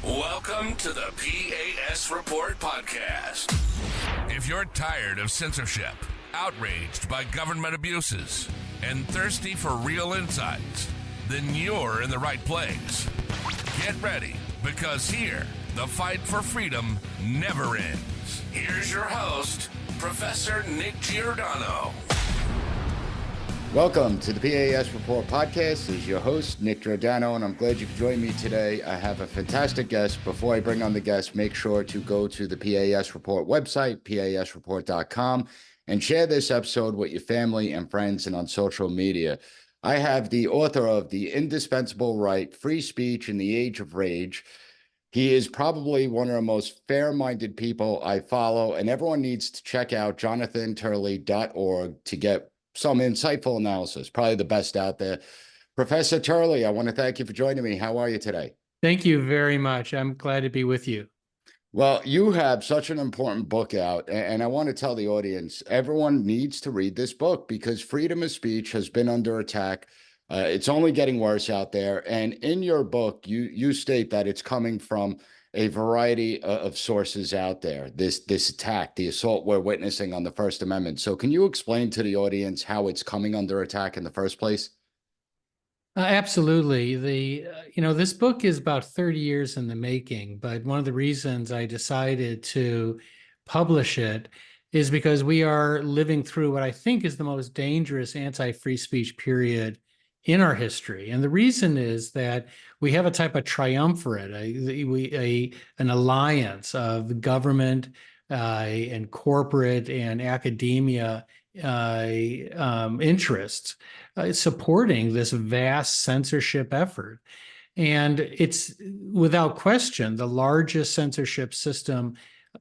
Welcome to the P.A.S. Report podcast. If you're tired of censorship, outraged by government abuses, and thirsty for real insights, then you're in the right place. Get ready, because here, the fight for freedom never ends. Here's your host, Professor Nick Giordano. Welcome to the P.A.S. Report podcast. This is your host, Nick Giordano, and I'm glad you could join me today. I have a fantastic guest. Before I bring on the guest, make sure to go to the P.A.S. Report website, pasreport.com, and share this episode with your family and friends and on social media. I have the author of The Indispensable Right, Free Speech in the Age of Rage. He is probably one of the most fair-minded people I follow, and everyone needs to check out jonathanturley.org to get some insightful analysis, probably the best out there. Professor Turley, I want to thank you for joining me. How are you today? Thank you very much. I'm glad to be with you. Well, you have such an important book out, and I want to tell the audience, everyone needs to read this book because freedom of speech has been under attack. It's only getting worse out there. And in your book, you state that it's coming from a variety of sources out there, this attack, the assault we're witnessing on the First Amendment. So can you explain to the audience how it's coming under attack in the first place? Absolutely. This book is about 30 years in the making, but one of the reasons I decided to publish it is because we are living through what I think is the most dangerous anti-free speech period in our history. And the reason is that we have a type of triumvirate, an alliance of government and corporate and academia interests supporting this vast censorship effort. And it's without question the largest censorship system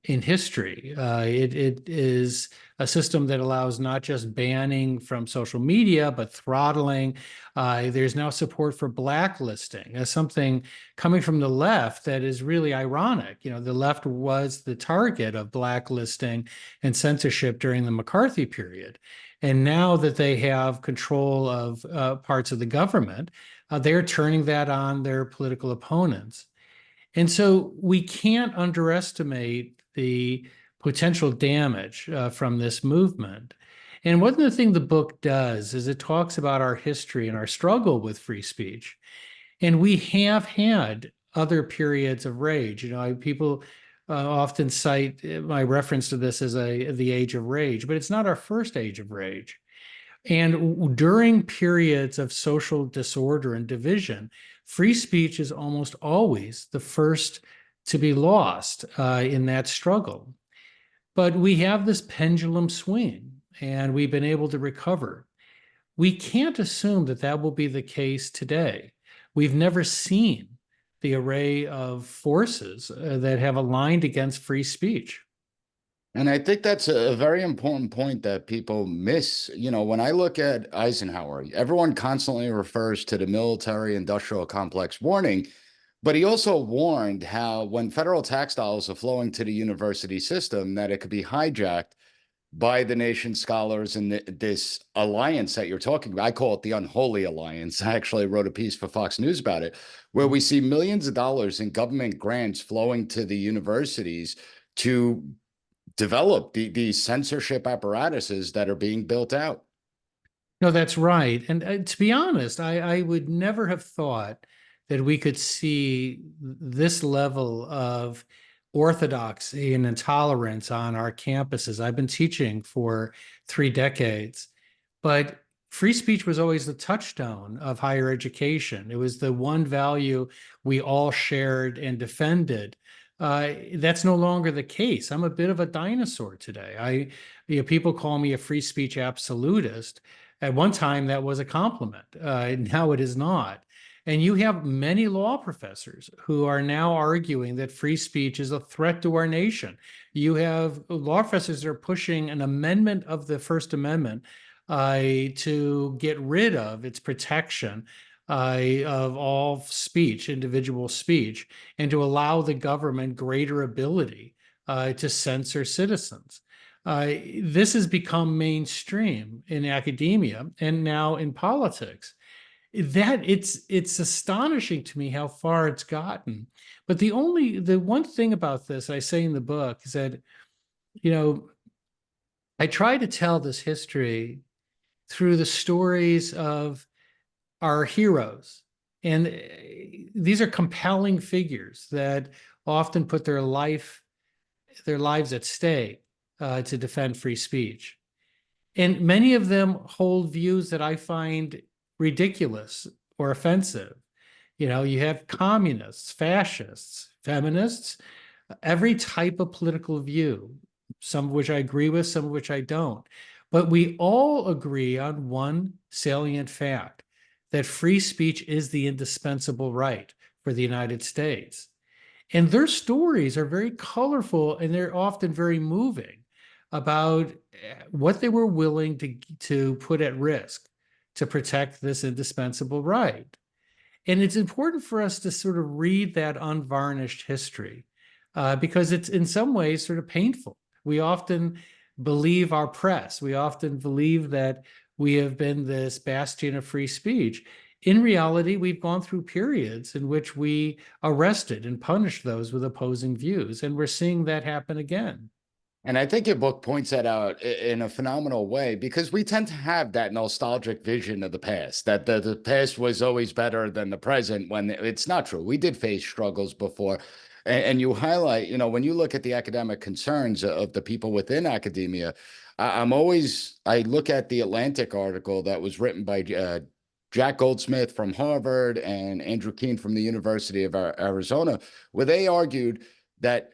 in history. It is a system that allows not just banning from social media, but throttling. There's now support for blacklisting as something coming from the left that is really ironic. The left was the target of blacklisting and censorship during the McCarthy period. And now that they have control of parts of the government, they're turning that on their political opponents. And so we can't underestimate the potential damage from this movement. And one of the things the book does is it talks about our history and our struggle with free speech. And we have had other periods of rage. People often cite my reference to this as the age of rage, but it's not our first age of rage. And during periods of social disorder and division, free speech is almost always the first to be lost in that struggle. But we have this pendulum swing, and we've been able to recover. We can't assume that that will be the case today. We've never seen the array of forces that have aligned against free speech. And I think that's a very important point that people miss. When I look at Eisenhower, everyone constantly refers to the military-industrial complex warning, but he also warned how when federal tax dollars are flowing to the university system, that it could be hijacked by the nation's scholars and this alliance that you're talking about. I call it the unholy alliance. I actually wrote a piece for Fox News about it, where we see millions of dollars in government grants flowing to the universities to develop these censorship apparatuses that are being built out. No, that's right. And to be honest, I would never have thought that we could see this level of orthodoxy and intolerance on our campuses. I've been teaching for 3 decades, but free speech was always the touchstone of higher education. It was the one value we all shared and defended. That's no longer the case. I'm a bit of a dinosaur today. People call me a free speech absolutist. At one time, that was a compliment. Now it is not. And you have many law professors who are now arguing that free speech is a threat to our nation. You have law professors that are pushing an amendment of the First Amendment to get rid of its protection of all speech, individual speech, and to allow the government greater ability to censor citizens. This has become mainstream in academia and now in politics. it's astonishing to me how far it's gotten. But the one thing about this I say in the book is that, you know, I try to tell this history through the stories of our heroes. And these are compelling figures that often put their lives at stake to defend free speech. And many of them hold views that I find ridiculous or offensive. You know, you have communists, fascists, feminists, every type of political view, some of which I agree with, some of which I don't. But we all agree on one salient fact, that free speech is the indispensable right for the United States. And their stories are very colorful, and they're often very moving about what they were willing to put at risk to protect this indispensable right. And it's important for us to sort of read that unvarnished history because it's in some ways sort of painful. We often believe our press. We often believe that we have been this bastion of free speech. In reality, we've gone through periods in which we arrested and punished those with opposing views, and we're seeing that happen again. And I think your book points that out in a phenomenal way, because we tend to have that nostalgic vision of the past, that the past was always better than the present, when it's not true. We did face struggles before. And you highlight, you know, when you look at the academic concerns of the people within academia, I look at the Atlantic article that was written by Jack Goldsmith from Harvard and Andrew Keen from the University of Arizona, where they argued that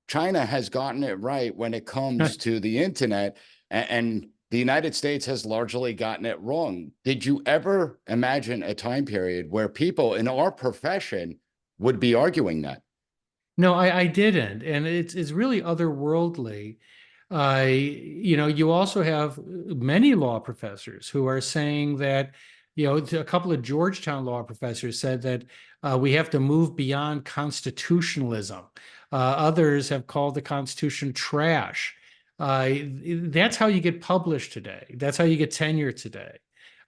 China has gotten it right when it comes to the internet, and the United States has largely gotten it wrong. Did you ever imagine a time period where people in our profession would be arguing that? No, I didn't, and it's really otherworldly. You know, you also have many law professors who are saying that, you know, a couple of Georgetown law professors said that we have to move beyond constitutionalism. Others have called the Constitution trash. That's how you get published today. That's how you get tenure today.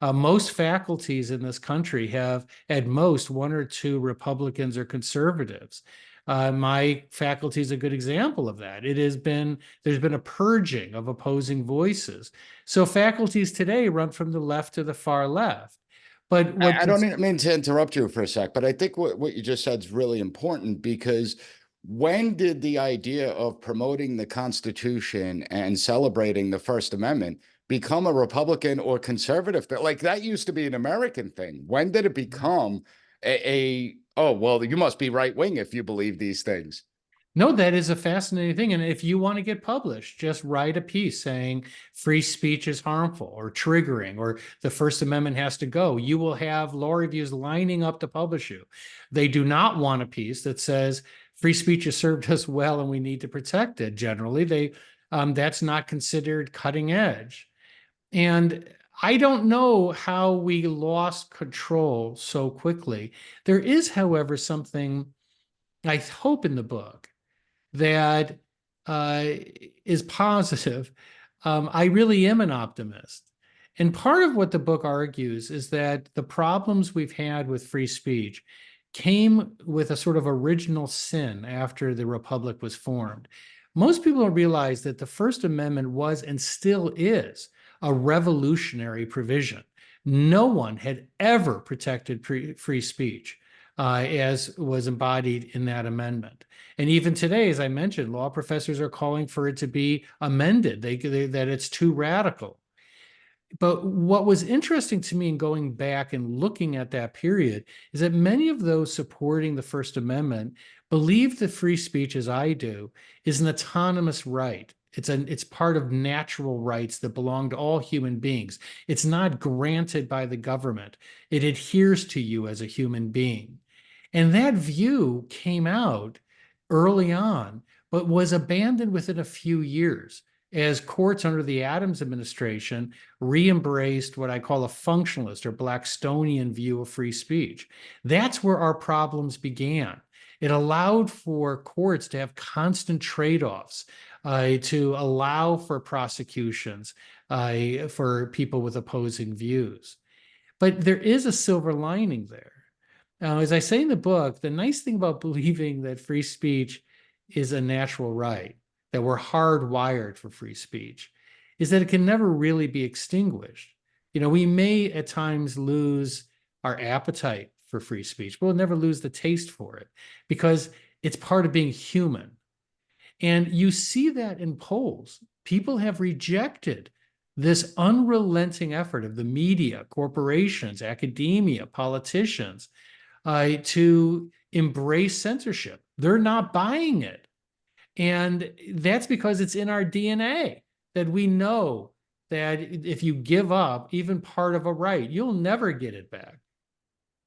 Most faculties in this country have, at most, one or two Republicans or conservatives. My faculty is a good example of that. There's been a purging of opposing voices. So faculties today run from the left to the far left. But I don't mean to interrupt you for a sec, but I think what you just said is really important, because when did the idea of promoting the Constitution and celebrating the First Amendment become a Republican or conservative thing? Like, that used to be an American thing. When did it become oh, well, you must be right wing if you believe these things? No, that is a fascinating thing. And if you want to get published, just write a piece saying free speech is harmful or triggering, or the First Amendment has to go. You will have law reviews lining up to publish you. They do not want a piece that says free speech has served us well and we need to protect it. Generally, that's not considered cutting edge. And I don't know how we lost control so quickly. There is, however, something I hope in the book that is positive. I really am an optimist. And part of what the book argues is that the problems we've had with free speech came with a sort of original sin after the Republic was formed. Most people don't realize that the First Amendment was and still is a revolutionary provision. No one had ever protected free speech as was embodied in that amendment. And even today, as I mentioned, law professors are calling for it to be amended, that it's too radical. But what was interesting to me in going back and looking at that period is that many of those supporting the First Amendment believe that free speech, as I do, is an autonomous right. It's part of natural rights that belong to all human beings. It's not granted by the government. It adheres to you as a human being. And that view came out early on, but was abandoned within a few years as courts under the Adams administration re-embraced what I call a functionalist or Blackstonian view of free speech. That's where our problems began. It allowed for courts to have constant trade-offs, to allow for prosecutions for people with opposing views. But there is a silver lining there. As I say in the book, the nice thing about believing that free speech is a natural right, that we're hardwired for free speech, is that it can never really be extinguished. We may at times lose our appetite for free speech, but we'll never lose the taste for it because it's part of being human. And you see that in polls. People have rejected this unrelenting effort of the media, corporations, academia, politicians to embrace censorship. They're not buying it. And that's because it's in our DNA that we know that if you give up even part of a right, you'll never get it back.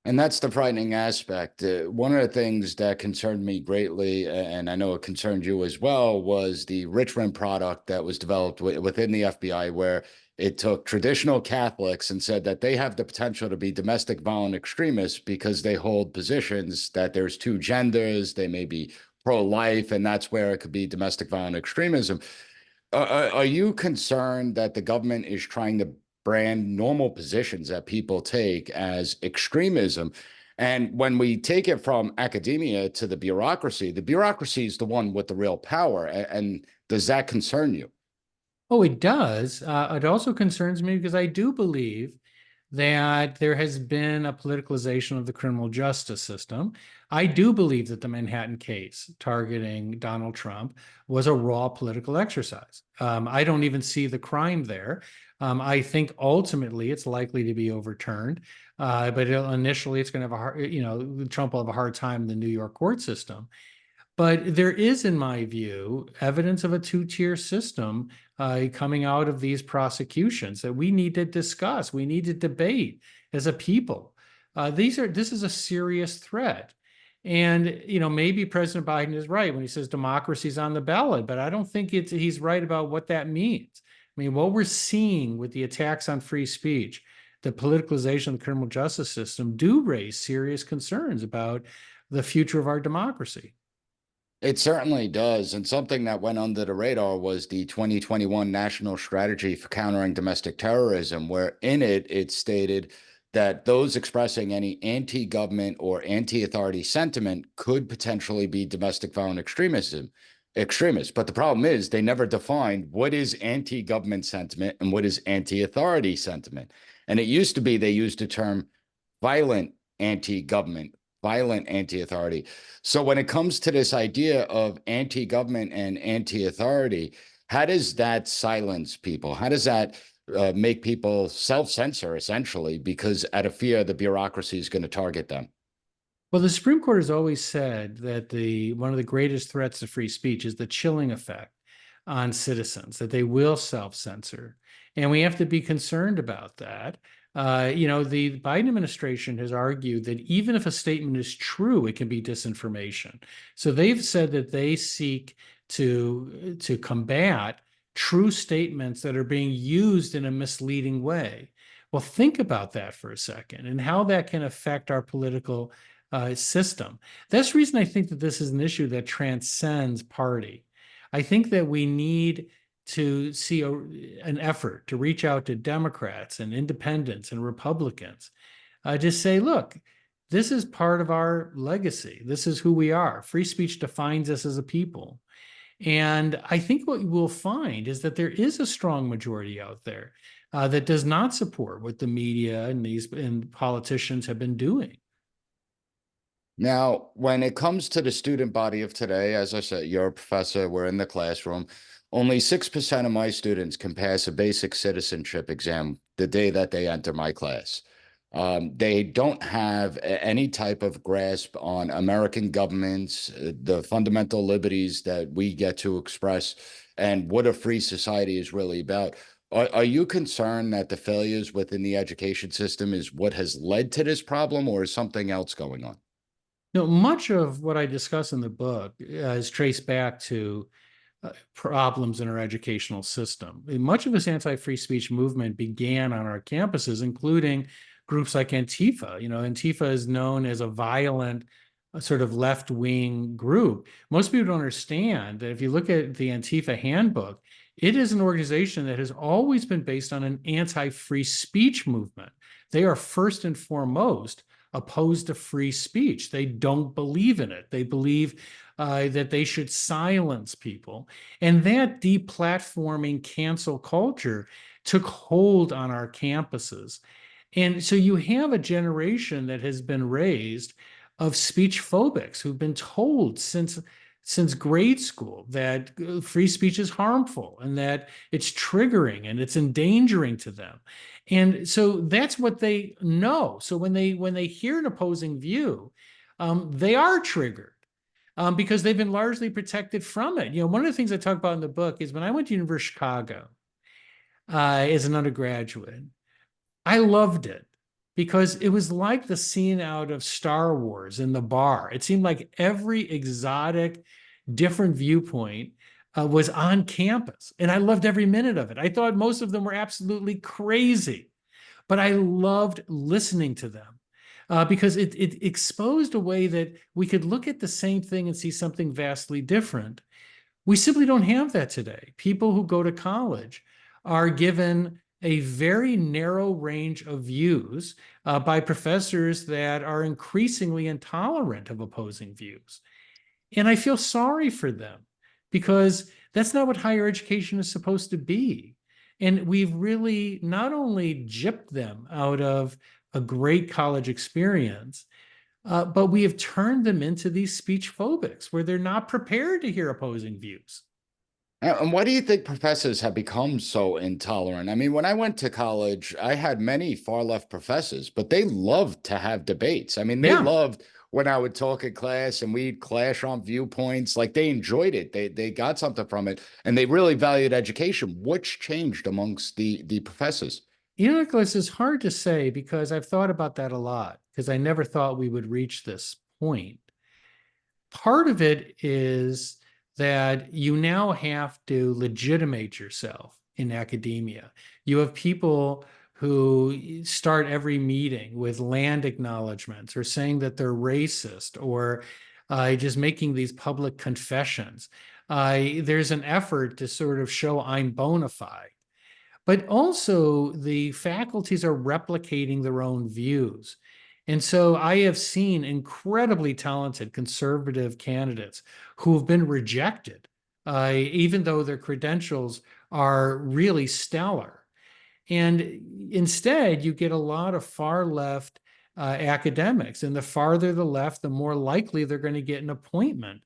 And that's the frightening aspect. One of the things that concerned me greatly, and I know it concerned you as well, was the Richmond product that was developed within the FBI, where it took traditional Catholics and said that they have the potential to be domestic violent extremists because they hold positions that there's two genders, they may be pro-life, and that's where it could be domestic violent extremism. Are you concerned that the government is trying to brand normal positions that people take as extremism? And when we take it from academia to the bureaucracy is the one with the real power. And does that concern you? Oh, it does. It also concerns me because I do believe that there has been a politicalization of the criminal justice system. I do believe that the Manhattan case targeting Donald Trump was a raw political exercise. I don't even see the crime there. I think ultimately it's likely to be overturned, but initially it's going to have a hard, Trump will have a hard time in the New York court system. But there is, in my view, evidence of a two-tier system coming out of these prosecutions that we need to discuss. We need to debate as a people. This is a serious threat. And, maybe President Biden is right when he says democracy's on the ballot, but I don't think he's right about what that means. I mean, what we're seeing with the attacks on free speech, the politicalization of the criminal justice system do raise serious concerns about the future of our democracy. It certainly does. And something that went under the radar was the 2021 National Strategy for Countering Domestic Terrorism, where in it, it stated that those expressing any anti-government or anti-authority sentiment could potentially be domestic violent extremists. But the problem is they never defined what is anti-government sentiment and what is anti-authority sentiment. And it used to be they used the term violent anti-government, violent anti-authority. So when it comes to this idea of anti-government and anti-authority, how does that silence people? How does that make people self-censor, essentially, because out of fear, the bureaucracy is going to target them? Well, the Supreme Court has always said that one of the greatest threats to free speech is the chilling effect on citizens, that they will self-censor. And we have to be concerned about that. The Biden administration has argued that even if a statement is true, it can be disinformation. So they've said that they seek to combat true statements that are being used in a misleading way. Well, think about that for a second and how that can affect our political system. That's the reason I think that this is an issue that transcends party. I think that we need to see an effort to reach out to Democrats and independents and Republicans to say, look, this is part of our legacy. This is who we are. Free speech defines us as a people. And I think what we'll find is that there is a strong majority out there that does not support what the media and politicians have been doing. Now, when it comes to the student body of today, as I said, you're a professor, we're in the classroom. Only 6% of my students can pass a basic citizenship exam the day that they enter my class. They don't have any type of grasp on American governments, the fundamental liberties that we get to express, and what a free society is really about. Are you concerned that the failures within the education system is what has led to this problem, or is something else going on? Much of what I discuss in the book is traced back to problems in our educational system. Much of this anti-free speech movement began on our campuses, including groups like Antifa. Antifa is known as a violent, sort of left-wing group. Most people don't understand that if you look at the Antifa handbook, It is an organization that has always been based on an anti-free speech movement. They are first and foremost opposed to free speech. They don't believe in it. They believe that they should silence people. And that deplatforming cancel culture took hold on our campuses. And so you have a generation that has been raised of speech phobics who've been told since grade school that free speech is harmful and that it's triggering and it's endangering to them. And so that's what they know. So when they hear an opposing view, they are triggered because they've been largely protected from it. One of the things I talk about in the book is when I went to University of Chicago as an undergraduate, I loved it because it was like the scene out of Star Wars in the bar. It seemed like every exotic, different viewpoint was on campus. And I loved every minute of it. I thought most of them were absolutely crazy, but I loved listening to them because it exposed a way that we could look at the same thing and see something vastly different. We simply don't have that today. People who go to college are given a very narrow range of views by professors that are increasingly intolerant of opposing views. And I feel sorry for them because that's not what higher education is supposed to be. And we've really not only gypped them out of a great college experience, but we have turned them into these speech phobics where they're not prepared to hear opposing views. And why do you think professors have become so intolerant? I mean, when I went to college, I had many far left professors, but they loved to have debates. I mean, they Yeah. loved when I would talk in class and we'd clash on viewpoints. Like they enjoyed it. They got something from it, and they really valued education. What's changed amongst the professors? Nicholas, it's hard to say because I've thought about that a lot because I never thought we would reach this point. Part of it is that you now have to legitimate yourself in academia. You have people who start every meeting with land acknowledgments or saying that they're racist or just making these public confessions. There's an effort to sort of show I'm bona fide. But also, the faculties are replicating their own views. And so I have seen incredibly talented conservative candidates who have been rejected, even though their credentials are really stellar. And instead, you get a lot of far left academics. And the farther the left, the more likely they're going to get an appointment.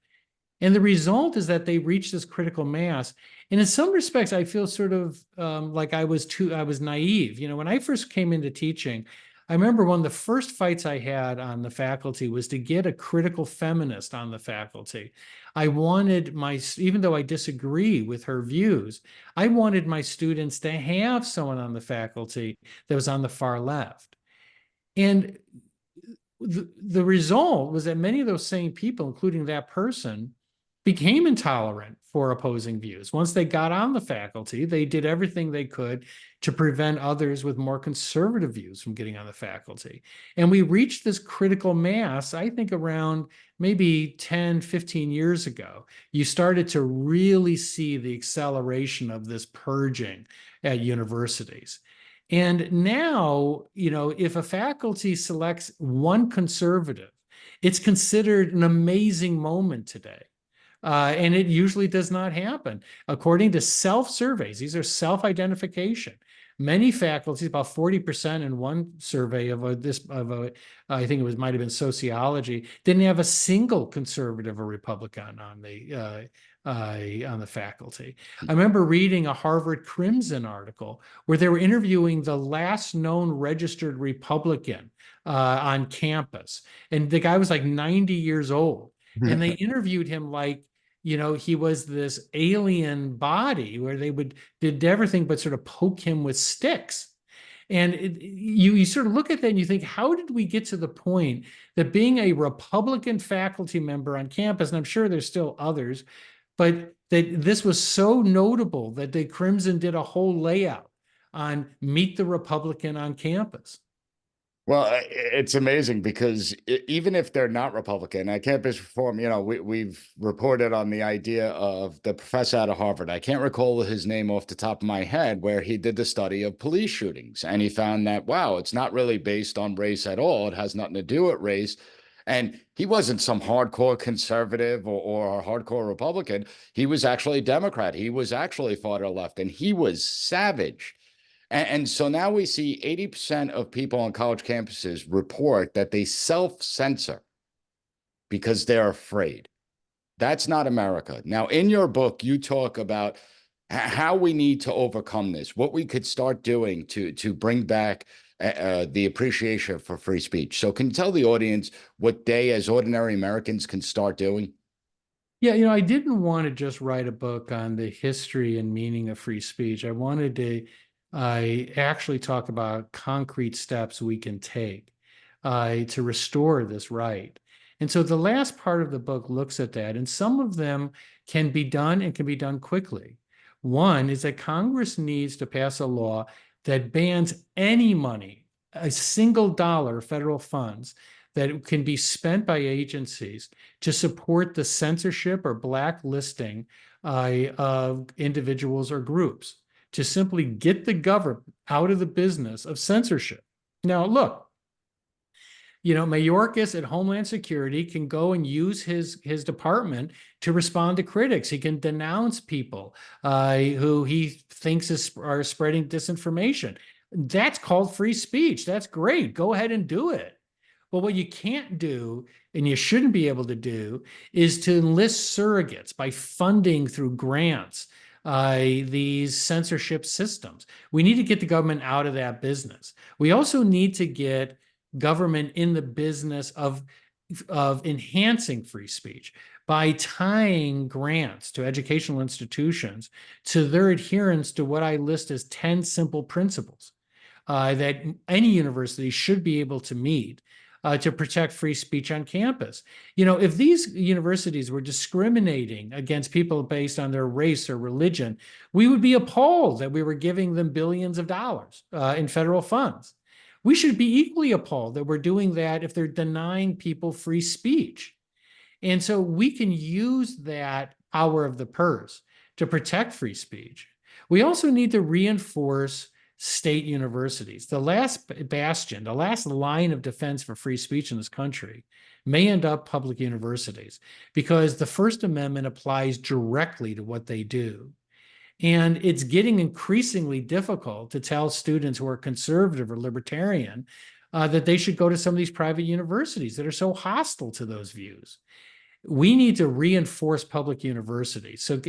And the result is that they reach this critical mass. And in some respects, I feel sort of like I was naive. When I first came into teaching, I remember one of the first fights I had on the faculty was to get a critical feminist on the faculty. I wanted even though I disagree with her views, I wanted my students to have someone on the faculty that was on the far left. And the result was that many of those same people, including that person, became intolerant for opposing views. Once they got on the faculty, they did everything they could to prevent others with more conservative views from getting on the faculty. And we reached this critical mass, I think around maybe 10, 15 years ago. You started to really see the acceleration of this purging at universities. And now, if a faculty selects one conservative, it's considered an amazing moment today. And it usually does not happen. According to self-surveys, these are self-identification. Many faculties, about 40% in one survey I think might have been sociology, didn't have a single conservative or Republican on the faculty. I remember reading a Harvard Crimson article where they were interviewing the last known registered Republican on campus, and the guy was like 90 years old. And they interviewed him like, he was this alien body where they did everything but sort of poke him with sticks. And you sort of look at that and you think, how did we get to the point that being a Republican faculty member on campus, and I'm sure there's still others, but that this was so notable that the Crimson did a whole layout on Meet the Republican on campus? Well, it's amazing because even if they're not Republican, campus reform, we've reported on the idea of the professor out of Harvard. I can't recall his name off the top of my head, where he did the study of police shootings. And he found that, wow, it's not really based on race at all. It has nothing to do with race. And he wasn't some hardcore conservative or a hardcore Republican. He was actually a Democrat. He was actually far to the left, and he was savage. And so now we see 80% of people on college campuses report that they self-censor because they're afraid. That's not America. Now, in your book, you talk about how we need to overcome this, what we could start doing to bring back the appreciation for free speech. So can you tell the audience what they, as ordinary Americans, can start doing? Yeah, I didn't want to just write a book on the history and meaning of free speech. I wanted to actually talk about concrete steps we can take to restore this right. And so the last part of the book looks at that, and some of them can be done and can be done quickly. One is that Congress needs to pass a law that bans any money, a single dollar of federal funds that can be spent by agencies to support the censorship or blacklisting of individuals or groups, to simply get the government out of the business of censorship. Now, look, Mayorkas at Homeland Security can go and use his department to respond to critics. He can denounce people who he thinks are spreading disinformation. That's called free speech. That's great. Go ahead and do it. But what you can't do, and you shouldn't be able to do, is to enlist surrogates by funding through grants these censorship systems. We need to get the government out of that business. We also need to get government in the business of enhancing free speech by tying grants to educational institutions to their adherence to what I list as 10 simple principles that any university should be able to meet to protect free speech on campus. If these universities were discriminating against people based on their race or religion, we would be appalled that we were giving them billions of dollars in federal funds. We should be equally appalled that we're doing that if they're denying people free speech. And so we can use that power of the purse to protect free speech. We also need to reinforce state universities. The last bastion, the last line of defense for free speech in this country may end up public universities, because the First Amendment applies directly to what they do. And it's getting increasingly difficult to tell students who are conservative or libertarian that they should go to some of these private universities that are so hostile to those views. We need to reinforce public universities. So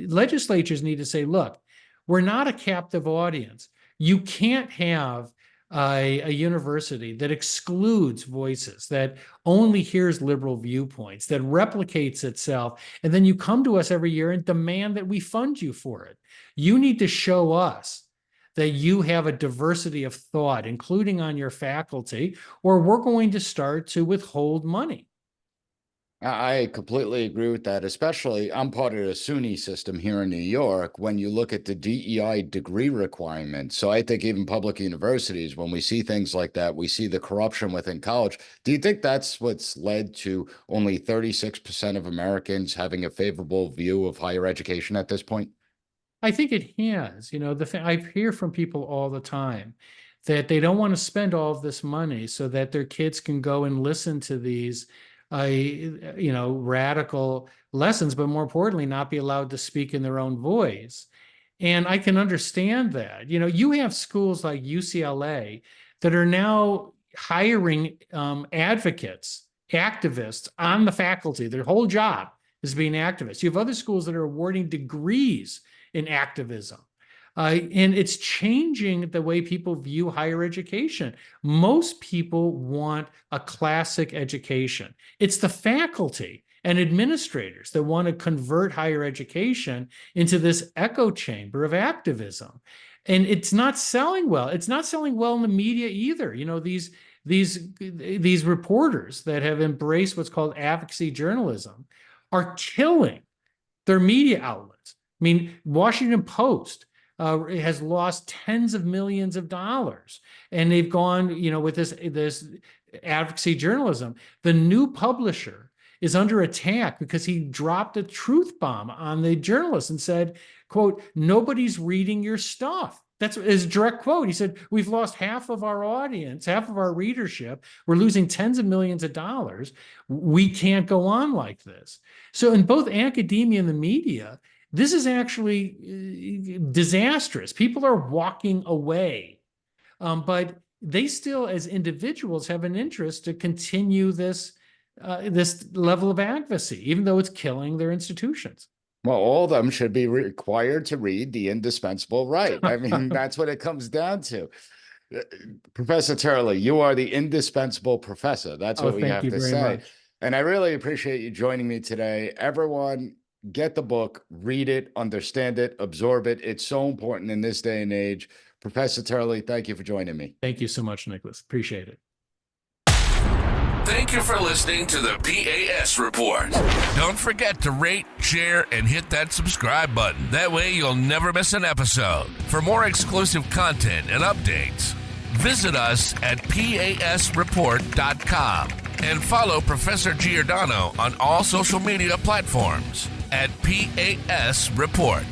legislatures need to say, look, we're not a captive audience. You can't have a university that excludes voices, that only hears liberal viewpoints, that replicates itself, and then you come to us every year and demand that we fund you for it. You need to show us that you have a diversity of thought, including on your faculty, or we're going to start to withhold money. I completely agree with that, especially I'm part of the SUNY system here in New York. When you look at the DEI degree requirements, so I think even public universities, when we see things like that, we see the corruption within college. Do you think that's what's led to only 36% of Americans having a favorable view of higher education at this point? I think it has. I hear from people all the time that they don't want to spend all of this money so that their kids can go and listen to these radical lessons, but more importantly, not be allowed to speak in their own voice. And I can understand that. You have schools like UCLA that are now hiring advocates, activists on the faculty. Their whole job is being activists. You have other schools that are awarding degrees in activism. And it's changing the way people view higher education. Most people want a classic education. It's the faculty and administrators that want to convert higher education into this echo chamber of activism. And it's not selling well. It's not selling well in the media either. These reporters that have embraced what's called advocacy journalism are killing their media outlets. I mean, Washington Post has lost tens of millions of dollars, and they've gone, with this advocacy journalism. The new publisher is under attack because he dropped a truth bomb on the journalists and said, quote, "Nobody's reading your stuff." That's his direct quote. He said, "We've lost half of our audience, half of our readership. We're losing tens of millions of dollars. We can't go on like this." So in both academia and the media, this is actually disastrous. People are walking away, but they still, as individuals, have an interest to continue this level of advocacy, even though it's killing their institutions. Well, all of them should be required to read The Indispensable Right. I mean, that's what it comes down to. Professor Turley, you are the indispensable professor. That's what we have to say. Much. And I really appreciate you joining me today. Everyone, get the book, read it, understand it, absorb it. It's so important in this day and age. Professor Turley, thank you for joining me. Thank you so much, Nicholas. Appreciate it. Thank you for listening to the P.A.S. Report. Don't forget to rate, share, and hit that subscribe button. That way you'll never miss an episode. For more exclusive content and updates, visit us at PASreport.com and follow Professor Giordano on all social media platforms at P.A.S. Report.